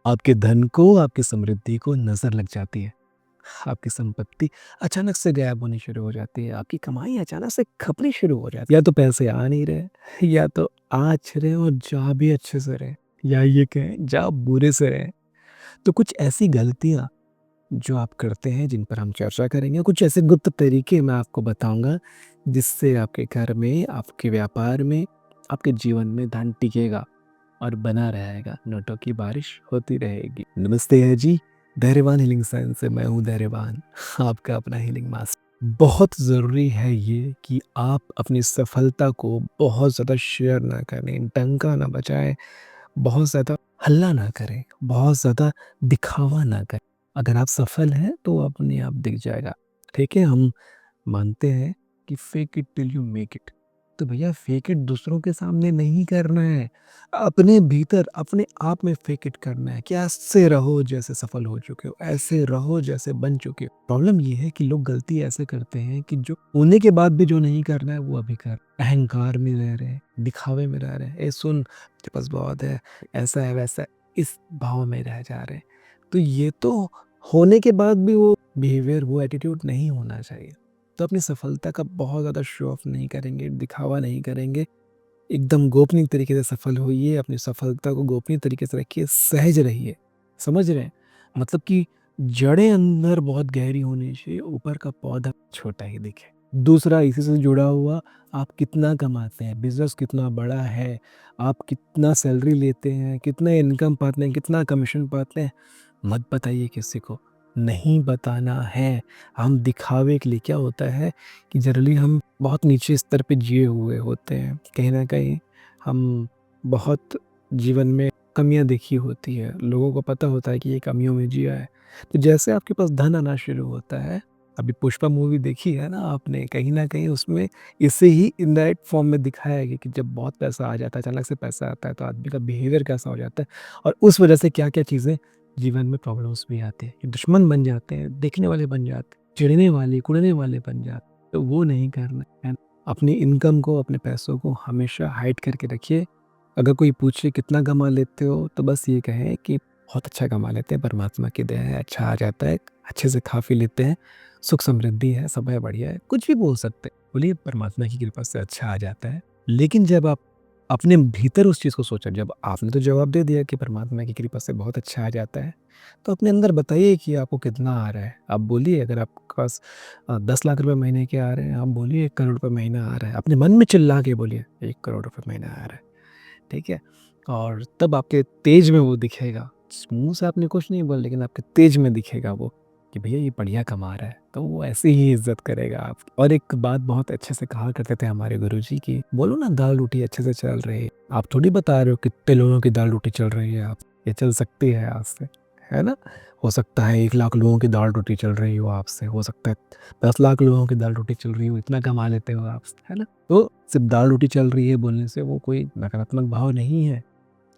आपके धन को, आपकी समृद्धि को नज़र लग जाती है। आपकी संपत्ति अचानक से गायब होनी शुरू हो जाती है, आपकी कमाई अचानक से खपनी शुरू हो जाती है। या तो पैसे आ नहीं रहे, या तो आ अच्छे रहे और जा भी अच्छे से रहे, या ये कहें जा बुरे से रहे। तो कुछ ऐसी गलतियाँ जो आप करते हैं जिन पर हम चर्चा करेंगे, कुछ ऐसे गुप्त तरीके मैं आपको बताऊँगा जिससे आपके घर में, आपके व्यापार में, आपके जीवन में धन टिकेगा और बना रहेगा, नोटों की बारिश होती रहेगी। नमस्ते है जी, धैर्यवान हीलिंग साइंस से मैं हूँ धैर्यवान, आपका अपना हीलिंग मास्टर। बहुत ज़रूरी है ये कि आप अपनी सफलता को बहुत ज़्यादा शेयर ना करें, डंका ना बजाएँ, बहुत ज़्यादा हल्ला ना करें, बहुत ज़्यादा दिखावा ना करें। अगर आप सफल हैं तो अपने आप दिख जाएगा। ठीक है, हम मानते हैं कि fake it till you make it. तो भैया फेक इट दूसरों के सामने नहीं करना है, अपने भीतर अपने आप में फेक इट करना है कि ऐसे रहो जैसे सफल हो चुके हो, ऐसे रहो जैसे बन चुके हो। प्रॉब्लम ये है कि लोग गलती ऐसे करते हैं कि जो होने के बाद भी जो नहीं करना है वो अभी कर, अहंकार में रह रहे हैं, दिखावे में रह रहे हैं, ए सुन तेरे पास बहुत है, ऐसा है वैसा है, इस भाव में रह जा रहे हैं। तो ये तो होने के बाद भी वो बिहेवियर, वो एटीट्यूड नहीं होना चाहिए। तो अपनी सफलता का बहुत ज़्यादा शो ऑफ नहीं करेंगे, दिखावा नहीं करेंगे, एकदम गोपनीय तरीके से सफल होइए, अपनी सफलता को गोपनीय तरीके से रखिए, सहज रहिए। समझ रहे हैं? मतलब कि जड़ें अंदर बहुत गहरी होनी चाहिए, ऊपर का पौधा छोटा ही दिखे। दूसरा इसी से जुड़ा हुआ, आप कितना कमाते हैं, बिज़नेस कितना बड़ा है, आप कितना सैलरी लेते हैं, कितना इनकम पाते हैं, कितना कमीशन पाते हैं, मत बताइए किसी को, नहीं बताना है। हम दिखावे के लिए क्या होता है कि जनरली हम बहुत नीचे स्तर पे जिए हुए होते हैं। कहीं न कहीं हम बहुत जीवन में कमियाँ देखी होती है। लोगों को पता होता है कि ये कमियों में जिया है। तो जैसे आपके पास धन आना शुरू होता है, अभी पुष्पा मूवी देखी है ना आपने, कहीं न कहीं उसमें इसे ही इनडायरेक्ट फॉर्म में दिखाया गया कि जब बहुत पैसा आ जाता है, अचानक से पैसा आता है तो आदमी का बिहेवियर कैसा हो जाता है और उस वजह से क्या-क्या चीज़ें जीवन में प्रॉब्लम्स भी आती हैं। ये दुश्मन बन जाते हैं, देखने वाले बन जाते हैं, चिढ़ने वाले, कुढ़ने वाले बन जाते हैं। तो वो नहीं करना है। अपनी इनकम को, अपने पैसों को हमेशा हाइड करके रखिए। अगर कोई पूछे कितना कमा लेते हो, तो बस ये कहें कि बहुत अच्छा कमा लेते हैं, परमात्मा की दया है, अच्छा आ जाता है, अच्छे से खा पी लेते हैं, सुख समृद्धि है, सब है, बढ़िया है, कुछ भी बोल सकते हैं। बोलिए परमात्मा की कृपा से अच्छा आ जाता है। लेकिन जब आप अपने भीतर उस चीज़ को सोचा, जब आपने तो जवाब दे दिया कि परमात्मा की कृपा से बहुत अच्छा आ जाता है, तो अपने अंदर बताइए कि आपको कितना आ रहा है। आप बोलिए, अगर आपके पास 10 लाख रुपए महीने के आ रहे हैं, आप बोलिए 1 करोड़ रुपए महीना आ रहा है। अपने मन में चिल्ला के बोलिए 1 करोड़ रुपए महीना आ रहा है, ठीक है? और तब आपके तेज में वो दिखेगा। मुँह से आपने कुछ नहीं बोला लेकिन आपके तेज में दिखेगा वो कि भैया ये बढ़िया कमा रहा है, तो वो ऐसे ही इज़्ज़त करेगा आपकी। और एक बात बहुत अच्छे से कहा करते थे हमारे गुरुजी कि बोलो ना दाल-रोटी अच्छे से चल रही है। आप थोड़ी बता रहे हो कितने लोगों की दाल-रोटी चल रही है आप, ये चल सकती है आज से, है ना? हो सकता है 1 लाख लोगों की दाल-रोटी चल रही हो आपसे, हो सकता है 10 लाख लोगों की दाल-रोटी चल रही हो, इतना कमा लेते हो आप, है ना? तो सिर्फ़ दाल-रोटी चल रही है बोलने से वो कोई नकारात्मक भाव नहीं है।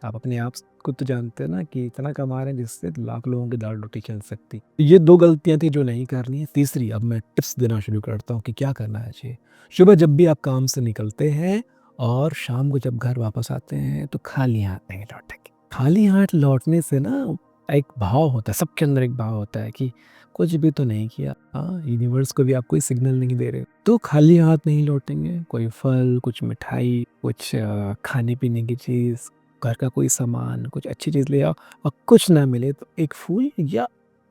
आप अपने आप को तो जानते हैं ना कि इतना कमा रहे हैं जिससे लाख लोगों की दाल-रोटी चल सकती। ये 2 गलतियाँ थी जो नहीं करनी है। तीसरी, अब मैं टिप्स देना शुरू करता हूँ कि क्या करना है चाहिए। सुबह जब भी आप काम से निकलते हैं और शाम को जब घर वापस आते हैं तो खाली हाथ नहीं लौटेंगे। खाली हाथ लौटने से ना एक भाव होता है, सबके अंदर एक भाव होता है कि कुछ भी तो नहीं किया। हाँ, यूनिवर्स को भी आप कोई सिग्नल नहीं दे रहे। तो खाली हाथ नहीं लौटेंगे। कोई फल, कुछ मिठाई, कुछ खाने-पीने की चीज़, घर का कोई सामान, कुछ अच्छी चीज़ ले आओ और कुछ ना मिले तो एक फूल या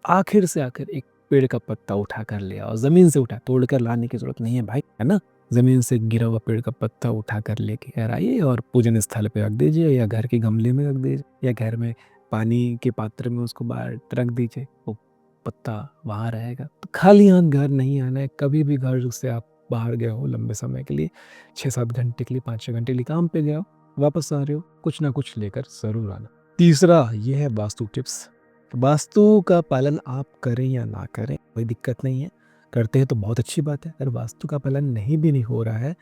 आखिर से आखिर एक पेड़ का पत्ता उठा कर ले आओ, ज़मीन से उठा, तोड़ कर लाने की ज़रूरत नहीं है भाई, है ना? ज़मीन से गिरा हुआ पेड़ का पत्ता उठा कर लेके घर आइए और पूजन स्थल पे रख दीजिए या घर के गमले में रख दीजिए या घर में पानी के पात्र में उसको बाहर रख दीजिए, वो पत्ता वहाँ रहेगा। तो खाली हाथ घर नहीं आना है, कभी भी घर से आप बाहर गए हो लंबे समय के लिए, 6-7 घंटे के लिए, 5-6 घंटे के लिए काम पे गए हो, वापस आ रहे हो, कुछ ना कुछ लेकर ज़रूर आना। तीसरा ये है वास्तु टिप्स। वास्तु का पालन आप करें या ना करें, कोई दिक्कत नहीं है। करते हैं तो बहुत अच्छी बात है, अगर वास्तु का पालन नहीं हो रहा है,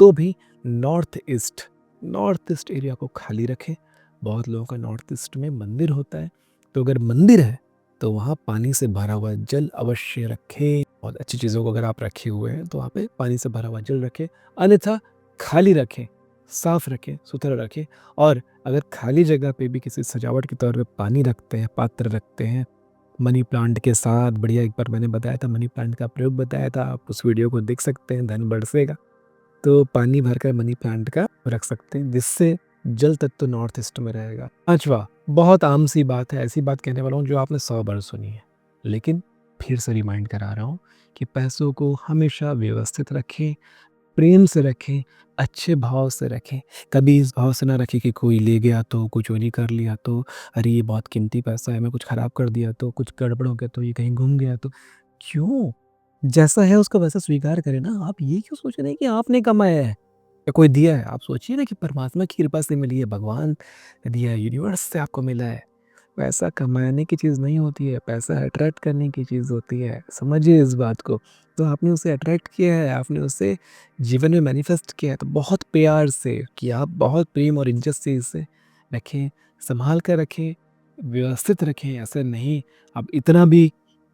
तो भी नॉर्थ ईस्ट एरिया को खाली रखें। बहुत लोगों का नॉर्थ ईस्ट में मंदिर होता है, तो अगर मंदिर है, तो वहाँ पानी से भरा हुआ जल अवश्य रखें। बहुत अच्छी चीज़ों को अगर आप रखे हुए हैं, तो वहाँ पे पानी से भरा हुआ जल रखें, अन्यथा खाली रखें। साफ रखें, सुथरा रखें। और अगर खाली जगह पे भी किसी सजावट के तौर पे पानी रखते हैं, पात्र रखते हैं, मनी प्लांट के साथ बढ़िया, एक बार मैंने बताया था मनी प्लांट का प्रयोग बताया था, आप उस वीडियो को देख सकते हैं, धन बरसेगा। तो पानी भरकर मनी प्लांट का रख सकते हैं, जिससे जल तत्व नॉर्थ ईस्ट में रहेगा। पांचवा, बहुत आम सी बात है, ऐसी बात कहने वाला हूँ जो आपने 100 बार सुनी है, लेकिन फिर से रिमाइंड करा रहा हूँ कि पैसों को हमेशा व्यवस्थित रखें, प्रेम से रखें, अच्छे भाव से रखें। कभी इस भाव से ना रखें कि कोई ले गया तो, कोई चोरी कर लिया तो, अरे ये बहुत कीमती पैसा है, मैं कुछ खराब कर दिया तो, कुछ गड़बड़ हो गया तो, ये कहीं घूम गया तो। क्यों? जैसा है उसको वैसा स्वीकार करें ना। आप ये क्यों सोच रहे हैं कि आपने कमाया है या कोई दिया है? आप सोचिए ना कि परमात्मा की कृपा से मिली है, भगवान ने दिया है, यूनिवर्स से आपको मिला है। पैसा कमाने की चीज़ नहीं होती है, पैसा अट्रैक्ट करने की चीज़ होती है। समझिए इस बात को। तो आपने उसे अट्रैक्ट किया है, आपने उसे जीवन में मैनिफेस्ट किया है, तो बहुत प्यार से कि आप बहुत प्रेम और इज्जत से इसे रखें, सँभाल कर रखें, व्यवस्थित रखें। ऐसा नहीं अब इतना भी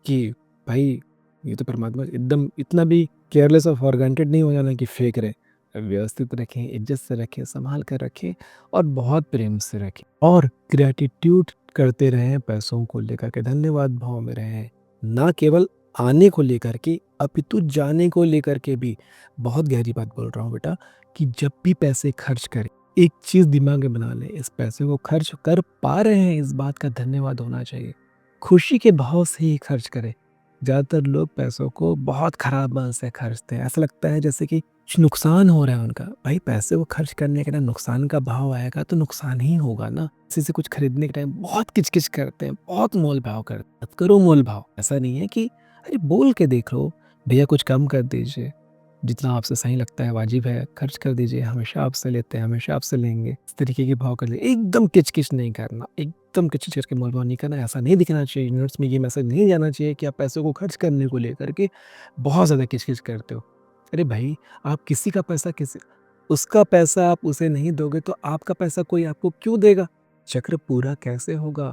कि भाई ये तो परमात्मा एकदम इतना भी केयरलेस और फॉर ग्रांटेड नहीं हो जाना कि फेंक रहे। व्यवस्थित रखें, इज्जत से रखें, सँभाल कर रखें और बहुत प्रेम से रखें। और ग्रैटिट्यूड करते रहें पैसों को लेकर के, धन्यवाद भाव में रहें। ना केवल आने को लेकर के, अपितु जाने को लेकर के भी। बहुत गहरी बात बोल रहा हूँ बेटा, कि जब भी पैसे खर्च करें, एक चीज़ दिमाग में बना लें, इस पैसे को खर्च कर पा रहे हैं, इस बात का धन्यवाद होना चाहिए। खुशी के भाव से ही खर्च करें। ज़्यादातर लोग पैसों को बहुत खराब मन से खर्चते हैं। ऐसा लगता है जैसे कि कुछ नुकसान हो रहा है उनका। भाई पैसे को खर्च करने के ना नुकसान का भाव आएगा तो नुकसान ही होगा ना। किसी से कुछ खरीदने के टाइम बहुत किच-किच करते हैं, बहुत मोल-भाव करते हैं। मत करो मोल-भाव। ऐसा नहीं है कि अरे बोल के देख लो, भैया कुछ कम कर दीजिए। जितना आपसे सही लगता है, वाजिब है, खर्च कर दीजिए। हमेशा आपसे लेते हैं, हमेशा आपसे लेंगे। इस तरीके के भाव कर लिए एकदम किच-किच नहीं करना, एकदम किच-किच करके मोल-भाव नहीं करना। ऐसा नहीं दिखना चाहिए, यूनिवर्स में ये मैसेज नहीं जाना चाहिए कि आप पैसों को खर्च करने को लेकर के बहुत ज़्यादा किच-किच करते हो। अरे भाई, आप किसी का पैसा किसी उसका पैसा आप उसे नहीं दोगे तो आपका पैसा कोई आपको क्यों देगा? चक्र पूरा कैसे होगा?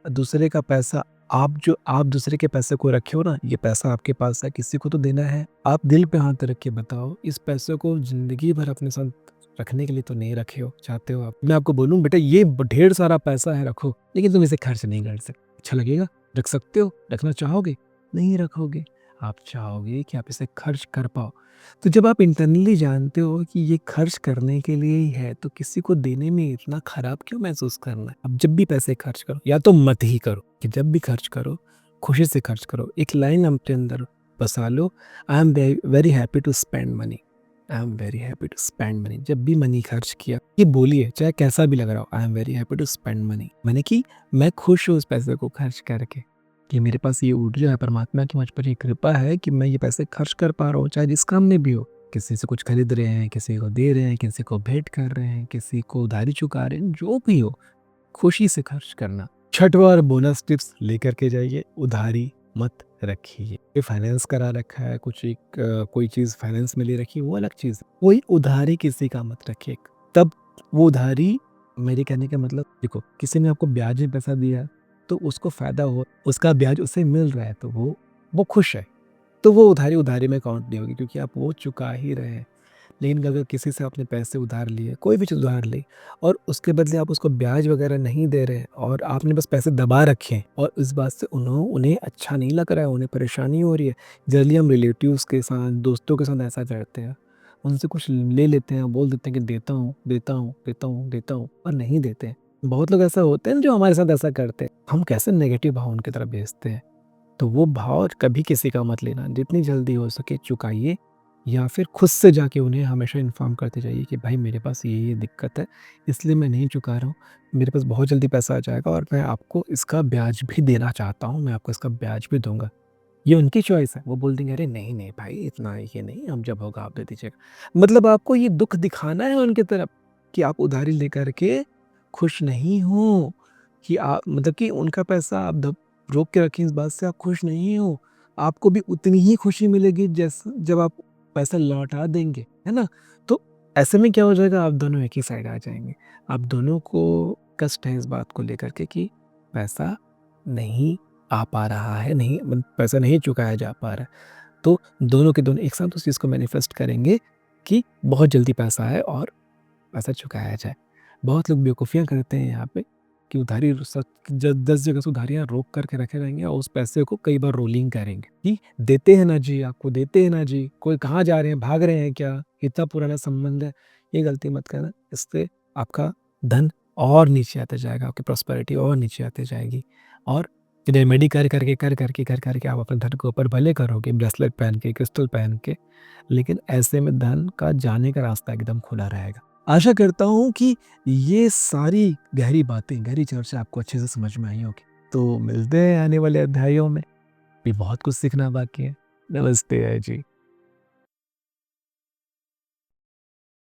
दूसरे का पैसा आप दूसरे के पैसे को रखे हो ना, ये पैसा आपके पास है, किसी को तो देना है। आप दिल पे हाथ रख के बताओ, इस पैसे को ज़िंदगी भर अपने साथ रखने के लिए तो नहीं रखे हो, चाहते हो आप। मैं आपको बोलूँ बेटा ये ढेर सारा पैसा है रखो, लेकिन तुम इसे खर्च नहीं कर सकते। अच्छा लगेगा? रख सकते हो? रखना चाहोगे? नहीं रखोगे। आप चाहोगे कि आप इसे खर्च कर पाओ। तो जब आप इंटरनली जानते हो कि ये खर्च करने के लिए ही है, तो किसी को देने में इतना खराब क्यों महसूस करना है? अब जब भी पैसे खर्च करो या तो मत ही करो, कि जब भी खर्च करो, खुशी से खर्च करो। एक लाइन अपने अंदर बसा लो, I am very happy to spend money. I am very happy to spend money. जब भी मनी खर्च किया, ये बोलिए, चाहे कैसा भी लग रहा हो, I am very happy to spend money. मैंने कि मैं खुश हूँ उस पैसे को खर्च करके, कि मेरे पास ये ऊर्जा है, परमात्मा की मुझ पर ये कृपा है कि मैं ये पैसे खर्च कर पा रहा हूँ, चाहे जिस काम में भी हो। किसी से कुछ खरीद रहे हैं, किसी को दे रहे हैं, किसी को भेंट कर रहे हैं, किसी को उधारी चुका रहे हैं, जो भी हो, खुशी से खर्च करना। छठवां और बोनस टिप्स लेकर के जाइए, उधारी मत रखिए। ये फाइनेंस करा रखा है, कुछ एक कोई चीज़ फाइनेंस में ले रखी है, वो अलग चीज़ है। कोई उधारी किसी का मत रखिए। तब वो उधारी, मेरे कहने का मतलब देखो, किसी ने आपको ब्याज में पैसा दिया तो उसको फ़ायदा हो, उसका ब्याज उसे मिल रहा है तो वो खुश है। तो वो उधारी उधारी में काउंट नहीं होगी क्योंकि आप वो चुका ही रहे हैं। लेकिन अगर किसी से आपने पैसे उधार लिए, कोई भी चीज़ उधार ली और उसके बदले आप उसको ब्याज वगैरह नहीं दे रहे हैं और आपने बस पैसे दबा रखे हैं और इस बात से उन्हें अच्छा नहीं लग रहा है, उन्हें परेशानी हो रही है। जनरली हम रिलेटिव्स के साथ, दोस्तों के साथ ऐसा करते हैं। उनसे कुछ ले लेते हैं, बोल देते हैं कि देता हूँ, देता हूँ, देता हूँ, देता हूँ और नहीं देते हैं। बहुत लोग ऐसा होते हैं जो हमारे साथ ऐसा करते हैं। हम कैसे नेगेटिव भाव उनकी तरफ भेजते हैं। तो वो भाव कभी किसी का मत लेना, जितनी जल्दी हो सके चुकाइए या फिर खुद से जाके उन्हें हमेशा इन्फॉर्म करते जाइए कि भाई मेरे पास ये दिक्कत है, इसलिए मैं नहीं चुका रहा हूँ, मेरे पास बहुत जल्दी पैसा आ जाएगा और मैं आपको इसका ब्याज भी देना चाहता हूँ, मैं आपको इसका ब्याज भी दूंगा। ये उनकी चॉइस है, वो बोल देंगे अरे नहीं नहीं भाई इतना ये नहीं, अब जब होगा आप दे दीजिएगा। मतलब आपको ये दुख दिखाना है उनकी तरफ कि आप उधारी लेकर के खुश नहीं हो, कि आप मतलब कि उनका पैसा आप रोक के रखें, इस बात से आप खुश नहीं हो। आपको भी उतनी ही खुशी मिलेगी जैसे जब आप पैसा लौटा देंगे, है ना? तो ऐसे में क्या हो जाएगा, आप दोनों एक ही साइड आ जाएँगे। आप दोनों को कष्ट है इस बात को लेकर के कि पैसा नहीं आ पा रहा है, नहीं पैसा नहीं चुकाया जा पा रहा है। तो दोनों के दोनों एक साथ उस चीज़ को मैनिफेस्ट करेंगे कि बहुत जल्दी पैसा आए और पैसा चुकाया जाए। बहुत लोग बेवकूफ़ियाँ करते हैं यहाँ पे कि उधारी 10 जगह से उधारियाँ रोक करके रखे रहेंगे और उस पैसे को कई बार रोलिंग करेंगे कि देते हैं ना जी, आपको देते हैं ना जी, कोई कहाँ जा रहे हैं, भाग रहे हैं क्या, इतना पुराना संबंध है। ये गलती मत करना, इससे आपका धन और नीचे आता जाएगा, आपकी प्रॉस्पेरिटी और नीचे आती जाएगी। और रेमेडी कर करके आप अपने धन को ऊपर भले करोगे ब्रेसलेट पहन के, क्रिस्टल पहन के, लेकिन ऐसे में धन का जाने का रास्ता एकदम खुला रहेगा। आशा करता हूँ कि ये सारी गहरी बातें, गहरी चर्चा आपको अच्छे से समझ में आई होगी। तो मिलते हैं आने वाले अध्यायों में, भी बहुत कुछ सीखना बाकी है। नमस्ते जी।